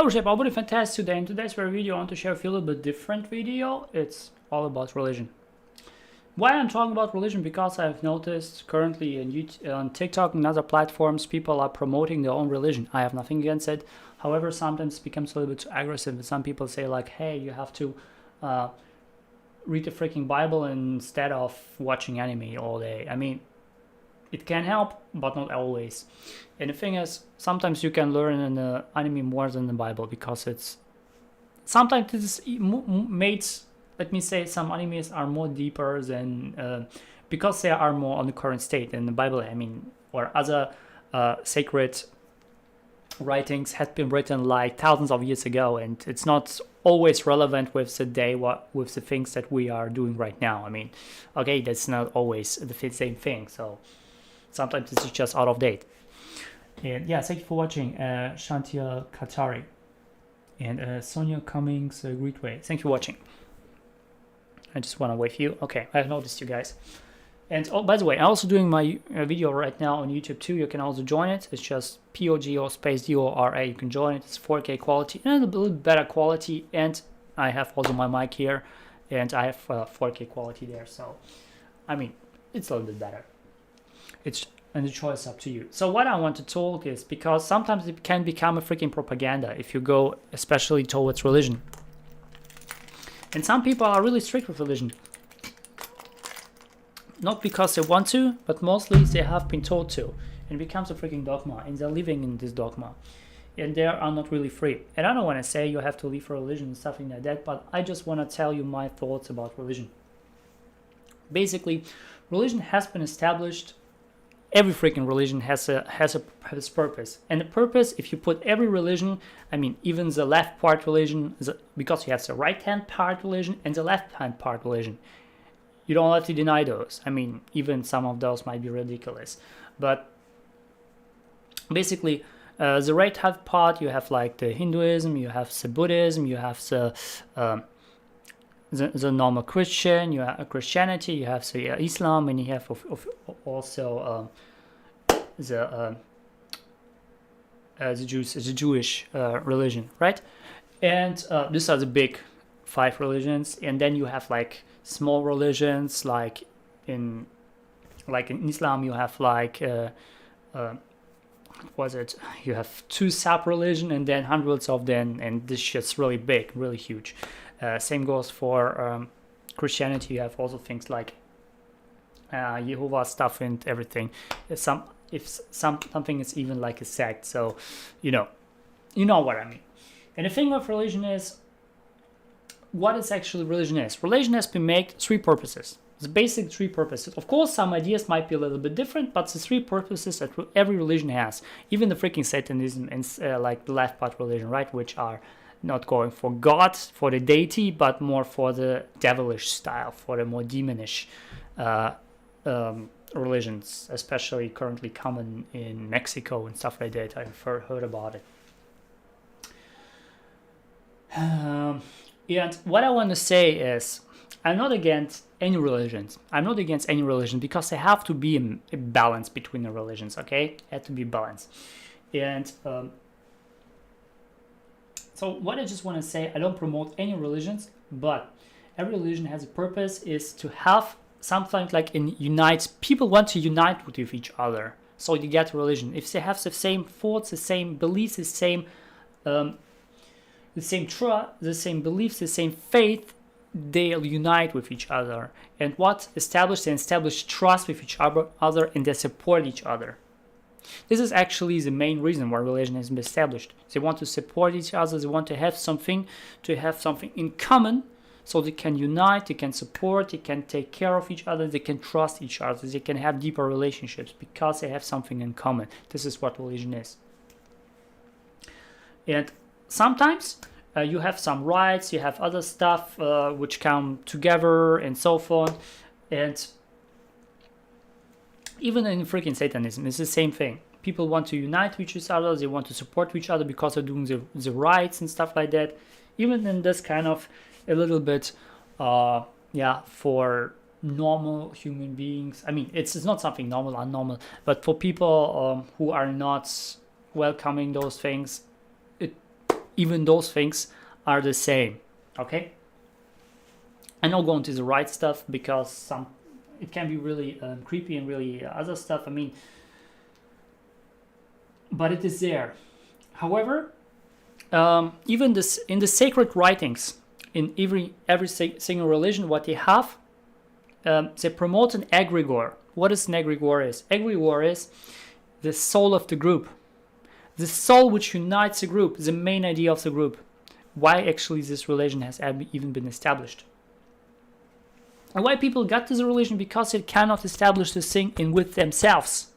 Hello Reshaper, I'll be fantastic today. In today's video I want to share with you a little bit different video. It's all about religion. Why I'm talking about religion? Because I've noticed currently on YouTube, on TikTok and other platforms, people are promoting their own religion. I have nothing against it. However, sometimes it becomes a little bit too aggressive. Some people say like, hey, you have to read the freaking Bible instead of watching anime all day. I mean, it can help, but not always. And the thing is, sometimes you can learn in the anime more than the Bible, because it's sometimes it's made. Let me say, some animes are more deeper than because they are more on the current state than the Bible. I mean, or other sacred writings had been written like thousands of years ago, and it's not always relevant with the day, with the things that we are doing right now. I mean, okay, that's not always the same thing. So sometimes it's just out of date. And yeah, thank you for watching, Shantia Katari and Sonia Cummings Greatway. Thank you for watching. I just want to wave you. Okay, I've noticed you guys. And oh, by the way, I'm also doing my video right now on YouTube too. You can also join it. It's just pogodora. You can join it. It's 4K quality and a little better quality. And I have also my mic here, and I have 4K quality there. So, I mean, it's a little bit better. And the choice up to you. So what I want to talk is, because sometimes it can become a freaking propaganda if you go especially towards religion. And some people are really strict with religion. Not because they want to, but mostly they have been told to. And it becomes a freaking dogma, and they're living in this dogma. And they are not really free. And I don't want to say you have to leave for religion and stuff like that, but I just want to tell you my thoughts about religion. Basically, religion has been established. Every freaking religion has a purpose, and the purpose, if you put every religion, I mean even the left part religion, because you have the right hand part religion and the left hand part religion, you don't have to deny those. I mean, even some of those might be ridiculous, but basically the right hand part, you have like the Hinduism, you have the Buddhism, you have the normal Christian, you have Christianity, you have the Islam, and you have also the Jewish religion, right? And these are the big 5 religions, and then you have like small religions, like in Islam you have like what was it? You have 2 sub-religion and then hundreds of them, and this shit's really big, really huge. Same goes for Christianity. You have also things like Jehovah stuff and everything. If something is even like a sect, so you know what I mean. And the thing with religion is, what is actually religion is. Religion has been made 3 purposes. The basic 3 purposes. Of course, some ideas might be a little bit different, but the 3 purposes that every religion has, even the freaking Satanism and like the left part religion, right, which are not going for God, for the deity, but more for the devilish style, for the more demonish religions, especially currently common in Mexico and stuff like that. I've heard about it. And what I want to say is, I'm not against any religions. I'm not against any religion, because there have to be a balance between the religions, okay? It had to be balanced. And so what I just want to say, I don't promote any religions, but every religion has a purpose, is to have something like people want to unite with each other. So you get religion. If they have the same thoughts, the same beliefs, the same trust, the same beliefs, the same faith, they'll unite with each other. And what establish trust with each other, and they support each other. This is actually the main reason why religion has been established. They want to support each other. They want to have something in common, so they can unite, they can support, they can take care of each other, they can trust each other, they can have deeper relationships because they have something in common. This is what religion is. And sometimes you have some rites, you have other stuff which come together and so forth. And even in freaking Satanism, it's the same thing. People want to unite with each other, they want to support each other because they're doing the rites and stuff like that. Even in this kind of a little bit, for normal human beings. I mean, it's not something normal, unnormal, but for people who are not welcoming those things, even those things are the same. Okay, I'm not going to the right stuff because it can be really creepy and really other stuff. I mean, but it is there. However, even this in the sacred writings, in every single religion, what they have, they promote an egregore. What is an egregore is? Egregore is the soul of the group, the soul which unites the group, the main idea of the group. Why actually this religion has even been established. And why people got to the religion? Because they cannot establish this thing in with themselves.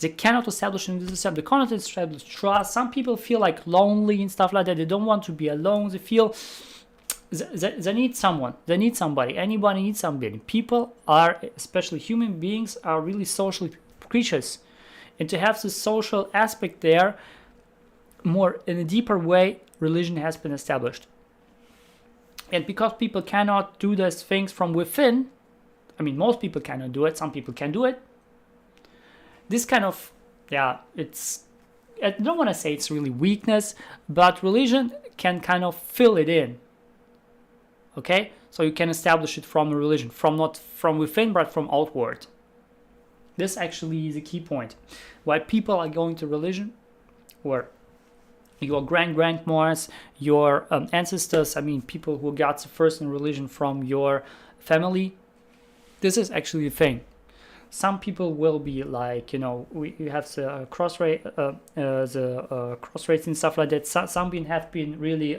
They cannot establish it in themselves. They cannot establish trust. Some people feel like lonely and stuff like that. They don't want to be alone. They feel they need someone. They need somebody. Anybody needs somebody. People are, especially human beings, are really social creatures. And to have this social aspect there, more in a deeper way, religion has been established. And because people cannot do those things from within, I mean, most people cannot do it. Some people can do it. This kind of, I don't want to say it's really weakness, but religion can kind of fill it in. Okay? So you can establish it from a religion, not from within, but from outward. This actually is a key point. Why people are going to religion, or your grandmas, your ancestors, I mean, people who got the first in religion from your family. This is actually the thing. Some people will be like, we have the cross race and stuff like that. Some have been really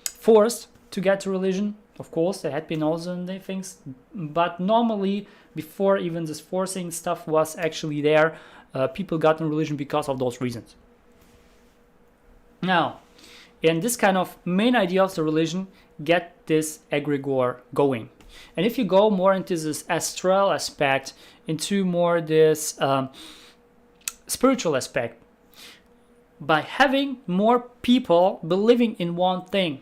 forced to get to religion. Of course, there had been also things, but normally, before even this forcing stuff was actually there, people got in religion because of those reasons. Now, in this kind of main idea of the religion, get this egregore going. And if you go more into this astral aspect, into more this spiritual aspect, by having more people believing in one thing.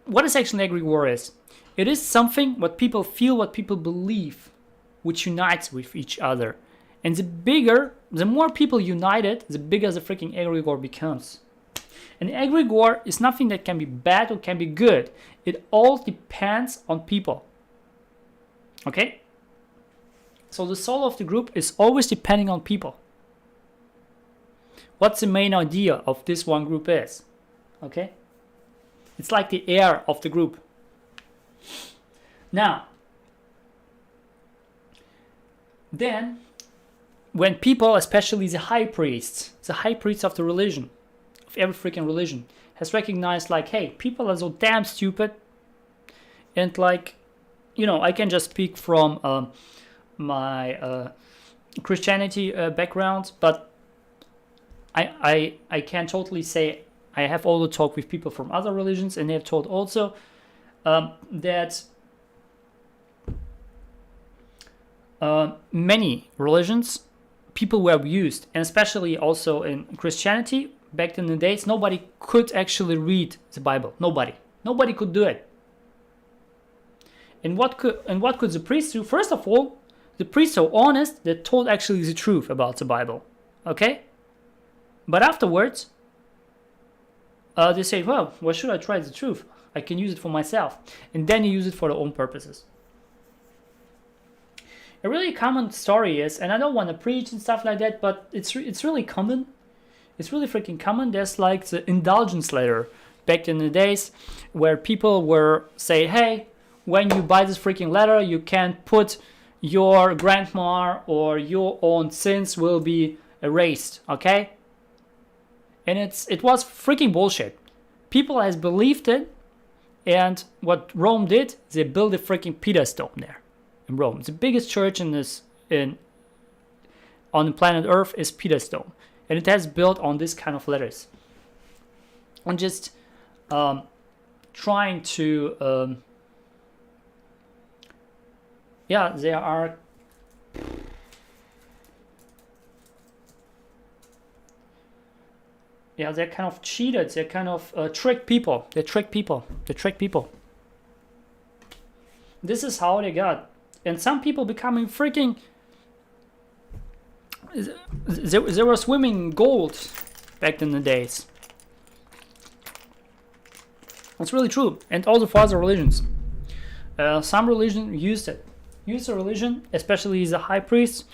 What is actually an egregore is? It is something what people feel, what people believe, which unites with each other. And the more people united, the bigger the freaking egregore becomes. An egregore is nothing that can be bad or can be good. It all depends on people. Okay? So the soul of the group is always depending on people. What's the main idea of this one group is? Okay? It's like the air of the group. Now, then, when people, especially the high priests of the religion, of every freaking religion, has recognized like, hey, people are so damn stupid, and like, I can just speak from my Christianity background, but I can totally say I have also talked with people from other religions, and they have told also that many religions, people were abused, and especially also in Christianity, back in the days, nobody could actually read the Bible. Nobody could do it. And what could the priest do? First of all, the priests are honest, they told actually the truth about the Bible. Okay? But afterwards, they say, well, why should I try the truth? I can use it for myself. And then you use it for their own purposes. A really common story is, and I don't want to preach and stuff like that, but it's really common. It's really freaking common. There's like the indulgence letter back in the days where people were say, hey, when you buy this freaking letter, you can put your grandma or your own sins will be erased, okay? And it was freaking bullshit. People has believed it, and what Rome did, they built a freaking Peterstone there in Rome. The biggest church on the planet Earth is Peterstone, and it has built on this kind of letters. I'm just trying to, there are. Yeah, they're kind of cheated. They're kind of trick people. They trick people. This is how they got. And some people becoming freaking... They were swimming in gold. back in the days. It's really true. And also for other religions. Some religion used it. Use a religion, especially as a high priest,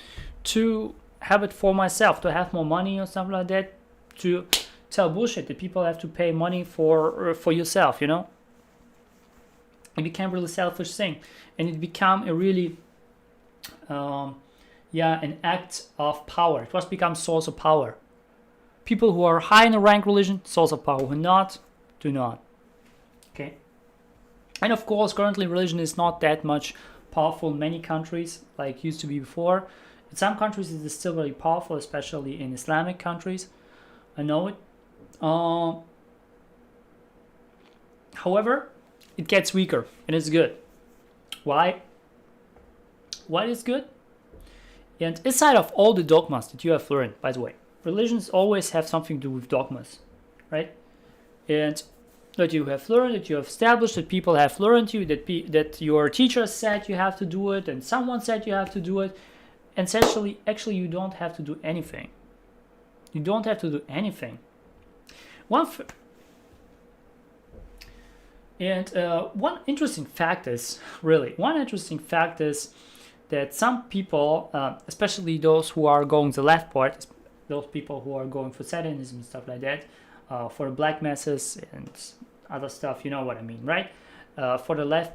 to have it for myself, to have more money or something like that, to tell bullshit that people have to pay money for yourself, you know? It became a really selfish thing. And it became a really, an act of power. It was become source of power. People who are high in the rank religion, source of power. Who not, do not. Okay? And of course, currently religion is not that much powerful in many countries like it used to be before. In some countries it is still very powerful, especially in Islamic countries. I know it. However, it gets weaker and it's good. Why? Why is good? And aside of all the dogmas that you have learned, by the way, religions always have something to do with dogmas, right? And that you have learned, that you have established, that people have learned you, that your teacher said you have to do it, and someone said you have to do it. And essentially, actually, you don't have to do anything. You don't have to do anything. One interesting fact is that some people, especially those who are going the left part, those people who are going for Satanism and stuff like that, for the black masses and other stuff, you know what I mean, right? For the left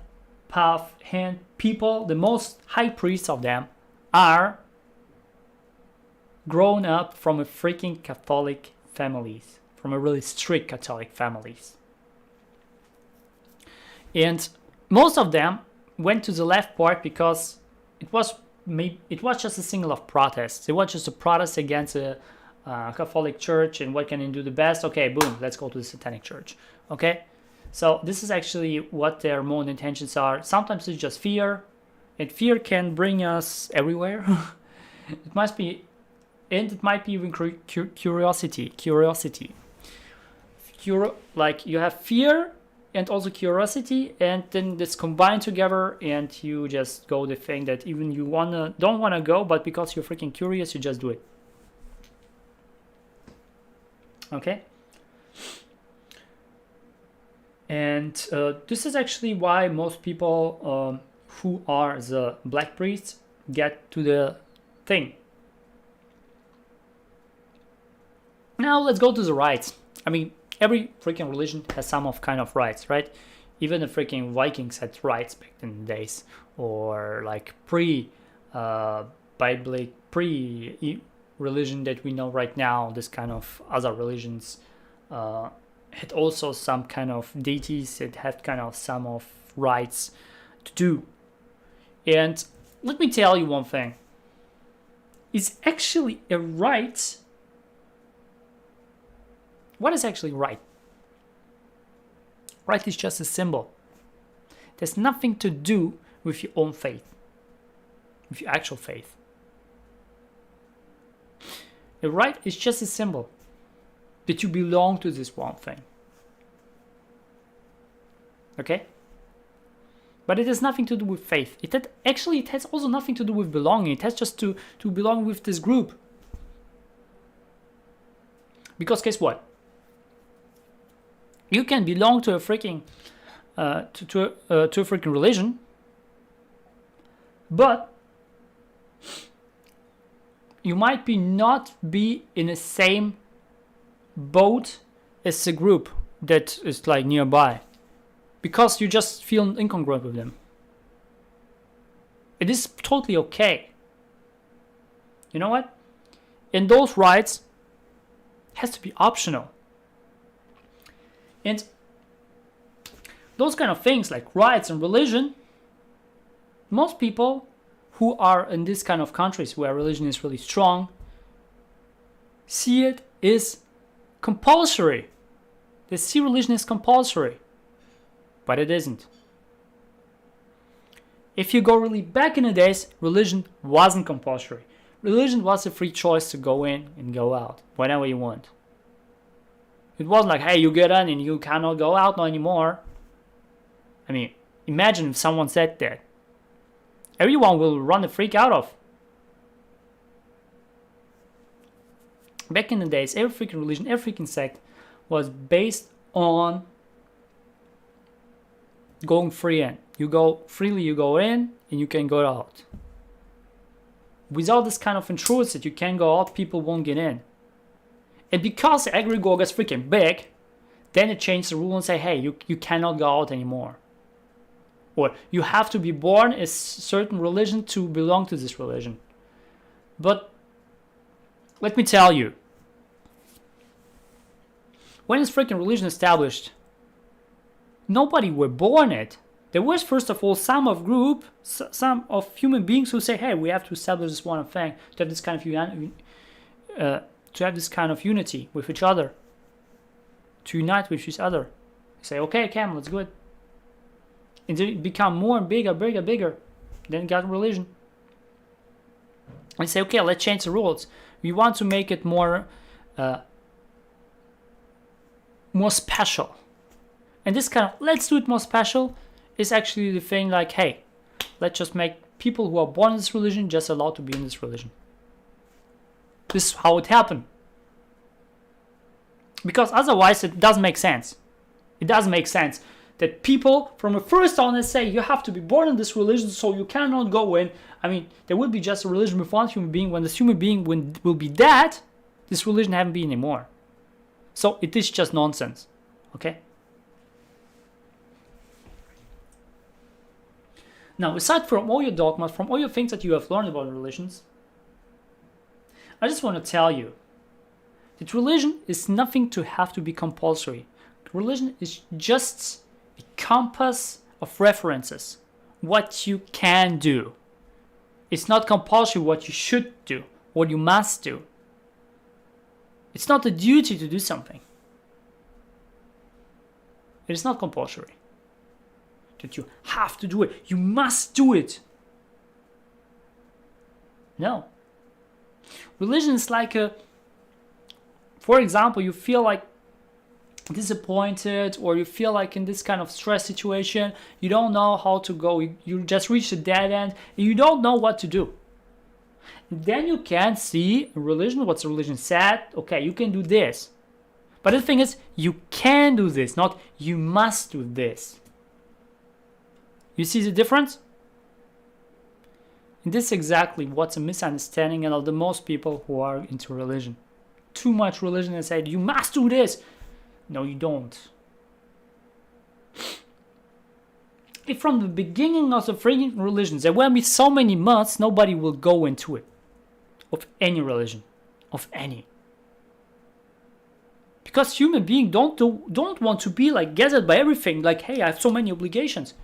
path hand people, the most high priests of them are grown up from a freaking Catholic families, from a really strict Catholic families. And most of them went to the left part because it was just a signal of protest. It was just a protest against a Catholic Church and what can they do the best. Okay, boom, let's go to the Satanic Church. Okay, so this is actually what their main intentions are. Sometimes it's just fear, and fear can bring us everywhere. It might be even curiosity. Like you have fear and also curiosity, and then this combined together, and you just go the thing that even you don't wanna go, but because you're freaking curious, you just do it. Okay. And this is actually why most people who are the black priests get to the thing. Now let's go to the rights. I mean, every freaking religion has some of kind of rights, right? Even the freaking Vikings had rights back in the days, or like pre-biblical, pre-religion that we know right now. This kind of other religions had also some kind of deities that had kind of some of rights to do. And let me tell you one thing. It's actually a right. What is actually right? Right is just a symbol. There's nothing to do with your own faith, with your actual faith. A right is just a symbol that you belong to this one thing. Okay? But it has nothing to do with faith. It has also nothing to do with belonging. It has just to belong with this group. Because guess what? You can belong to a freaking to a freaking religion, but you might not be in the same boat as a group that is like nearby, because you just feel incongruent with them. It is totally okay. You know what? And those rights has to be optional. And those kind of things like rights and religion, most people who are in this kind of countries where religion is really strong see it as compulsory. They see religion as compulsory, but it isn't. If you go really back in the days, religion wasn't compulsory. Religion was a free choice to go in and go out whenever you want. It wasn't like, hey, you get in and you cannot go out no anymore. I mean, imagine if someone said that. Everyone will run the freak out of. Back in the days, every freaking religion, every freaking sect was based on going free in. You go freely, you go in, and you can go out. Without this kind of intrusion that you can go out, people won't get in. And because the egregore gets freaking big, then it changed the rule and say, hey, you cannot go out anymore. Or you have to be born a certain religion to belong to this religion. But let me tell you, when this freaking religion established, nobody were born it. There was, first of all, some of human beings who say, hey, we have to establish this one thing, to have this kind of unity with each other, to unite with each other. Say, okay, Cam, let's do it. And then it become more and bigger. Then got religion. And say, okay, let's change the rules. We want to make it more special. And this kind of, let's do it more special, is actually the thing like, hey, let's just make people who are born in this religion just allowed to be in this religion. This is how it happened. Because otherwise it doesn't make sense. It doesn't make sense that people from the first on say you have to be born in this religion so you cannot go in. I mean, there will be just a religion with one human being. When this human being will be dead, this religion haven't been anymore. So it is just nonsense. Okay? Now, aside from all your dogmas, from all your things that you have learned about religions, I just want to tell you that religion is nothing to have to be compulsory. Religion is just a compass of references, what you can do. It's not compulsory what you should do, what you must do. It's not a duty to do something. It is not compulsory. That you have to do it. You must do it. No. Religion is like for example, you feel like disappointed, or you feel like in this kind of stress situation, you don't know how to go. You just reached a dead end, and you don't know what to do. Then you can see religion, what's the religion said. Okay, you can do this. But the thing is, you can do this, not you must do this. You see the difference? And this is exactly what's a misunderstanding of the most people who are into religion. Too much religion and say, you must do this. No, you don't. If from the beginning of the freaking religions there will be so many months, nobody will go into it. Of any religion. Of any. Because human beings don't want to be like gathered by everything. Like, hey, I have so many obligations.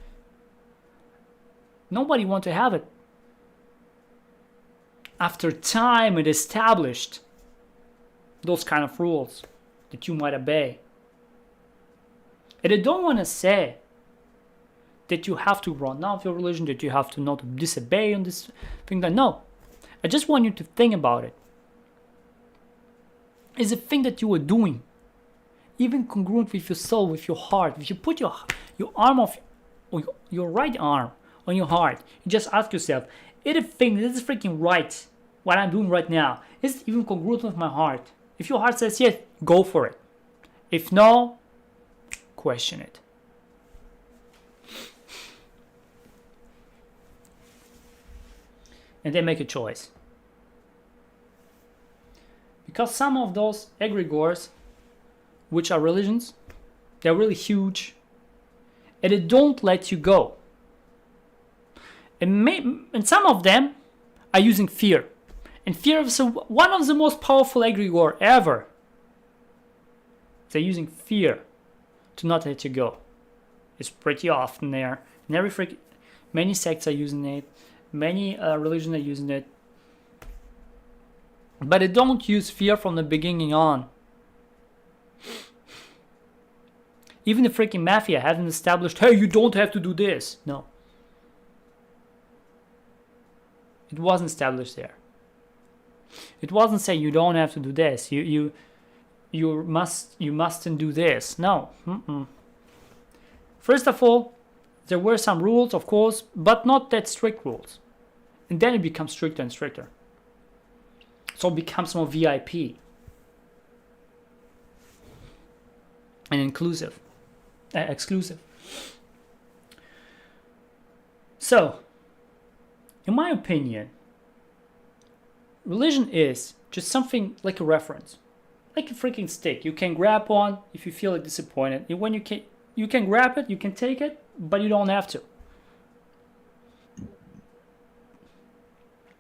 Nobody wants to have it. After time it established those kind of rules that you might obey. And I don't want to say that you have to run off your religion, that you have to not disobey on this thing. No. I just want you to think about it. Is a thing that you are doing even congruent with your soul, with your heart? If you put your arm off, or your right arm on your heart, you just ask yourself, is it a thing that is freaking right, what I'm doing right now? Is it even congruent with my heart? If your heart says yes, go for it. If no, question it. And then make a choice. Because some of those egregores, which are religions, they're really huge, and they don't let you go. And some of them are using fear. And fear is one of the most powerful egregore ever. They're using fear to not let you go. It's pretty often there. And many sects are using it. Many religions are using it. But they don't use fear from the beginning on. Even the freaking mafia hasn't established, hey, you don't have to do this. No. It wasn't established there. It wasn't saying you don't have to do this. You mustn't do this. No. First of all, there were some rules, of course, but not that strict rules. And then it becomes stricter and stricter. So it becomes more VIP. and exclusive. So, in my opinion, religion is just something like a reference, like a freaking stick you can grab on if you feel like disappointed. And when you can grab it, you can take it, but you don't have to.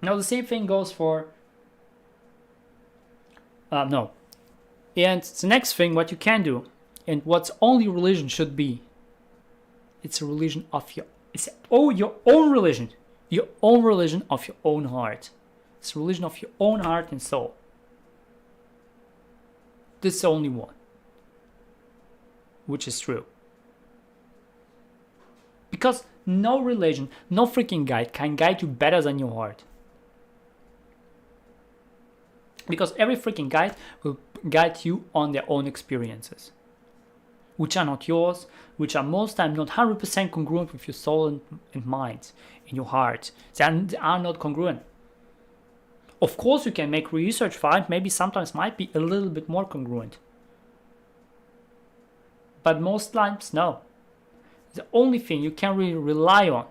Now the same thing goes for no. And the next thing, what you can do, and what only religion should be, it's a religion of your own religion. Your own religion of your own heart. It's a religion of your own heart and soul. This is the only one, which is true. Because no religion, no freaking guide can guide you better than your heart. Because every freaking guide will guide you on their own experiences, which are not yours, which are most times not 100% congruent with your soul and mind, and your heart. They are not congruent. Of course, you can make research for it, maybe sometimes might be a little bit more congruent. But most times, no. The only thing you can really rely on,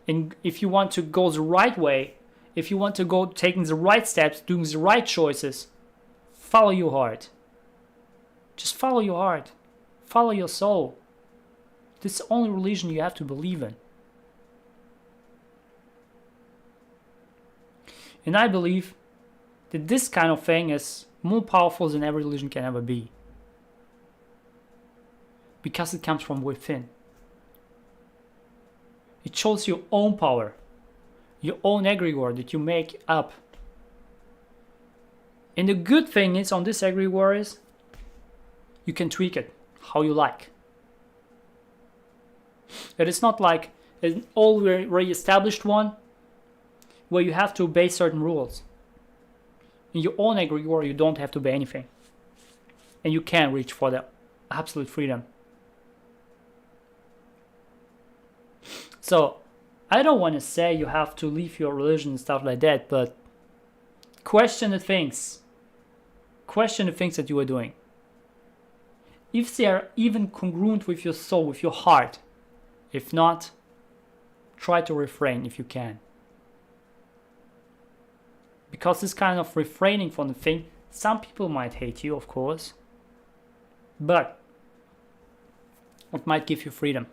and if you want to go the right way, if you want to go taking the right steps, doing the right choices, follow your heart. Just follow your heart. Follow your soul. This is the only religion you have to believe in. And I believe that this kind of thing is more powerful than every religion can ever be. Because it comes from within. It shows your own power. Your own egregore that you make up. And the good thing is on this egregore is you can tweak it how you like. It is not like an already established one where you have to obey certain rules. In your own egregore, you don't have to obey anything. And you can reach for the absolute freedom. So, I don't want to say you have to leave your religion and stuff like that, but question the things. Question the things that you are doing. If they are even congruent with your soul, with your heart. If not, try to refrain if you can. Because this kind of refraining from the thing, some people might hate you, of course. But it might give you freedom.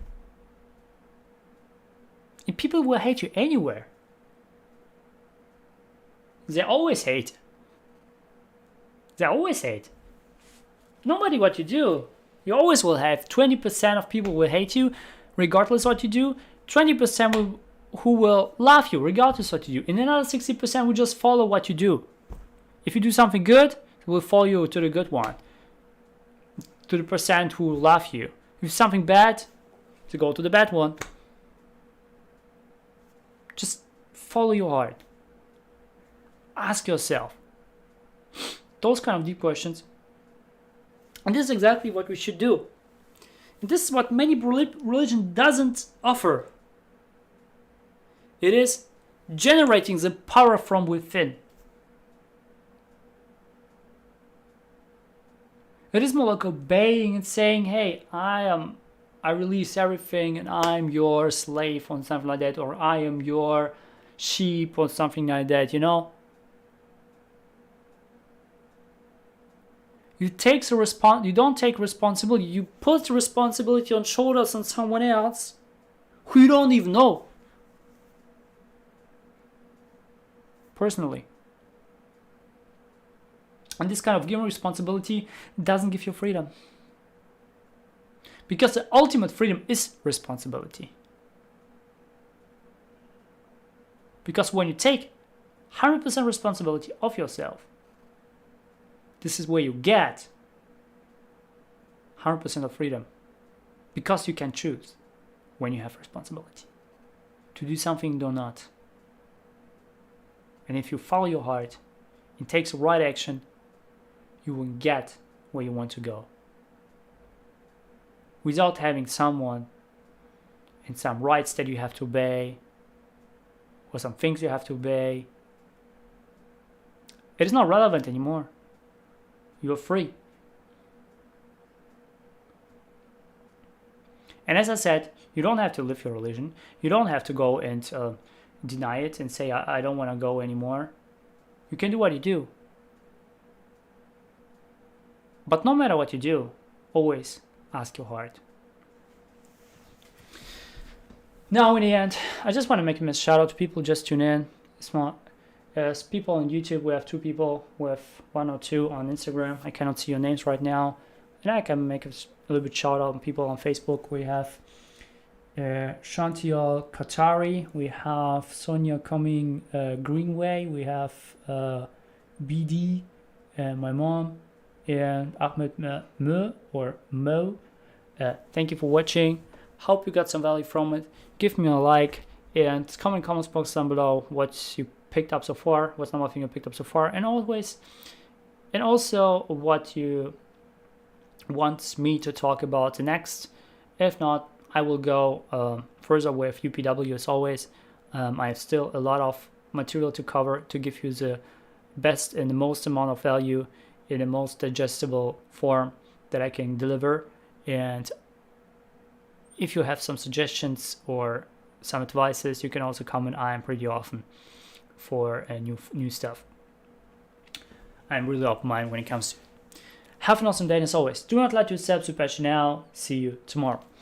And people will hate you anywhere. They always hate. They always hate. No matter what you do, you always will have 20% of people will hate you, regardless what you do. 20% who will love you, regardless what you do. And another 60% will just follow what you do. If you do something good, they will follow you to the good one. To the percent who love you. If something bad, to go to the bad one. Just follow your heart. Ask yourself those kind of deep questions. And this is exactly what we should do. And this is what many religion doesn't offer. It is generating the power from within. It is more like obeying and saying, hey, I release everything and I'm your slave or something like that, or I am your sheep or something like that, you know? You don't take responsibility. You put the responsibility on shoulders on someone else who you don't even know. Personally. And this kind of giving responsibility doesn't give you freedom. Because the ultimate freedom is responsibility. Because when you take 100% responsibility of yourself, this is where you get 100% of freedom. Because you can choose when you have responsibility to do something or not. And if you follow your heart and take the right action, you will get where you want to go. Without having someone and some rights that you have to obey, or some things you have to obey. It is not relevant anymore. You are free. And as I said, you don't have to live your religion. You don't have to go and deny it and say, I don't want to go anymore. You can do what you do. But no matter what you do, always ask your heart. Now, in the end, I just want to make a shout out to people who just tune in. It's not as people on YouTube. We have 2 people. We have 1 or 2 on Instagram. I cannot see your names right now. And I can make a little bit shout out on people on Facebook. We have Shantial Katari. We have Sonia Coming Greenway. We have BD, my mom, and Ahmed Mo. Thank you for watching. Hope you got some value from it. Give me a like and comment in the comments box down below what you picked up so far, what's number thing you picked up so far, and also what you want me to talk about next. If not, I will go further with UPW as always. I have still a lot of material to cover to give you the best and the most amount of value in the most digestible form that I can deliver. And if you have some suggestions or some advices, you can also comment. I am pretty often for new stuff. I'm really open-minded when it comes to it. Have an awesome day, and as always, do not let yourself surpass you now. See you tomorrow.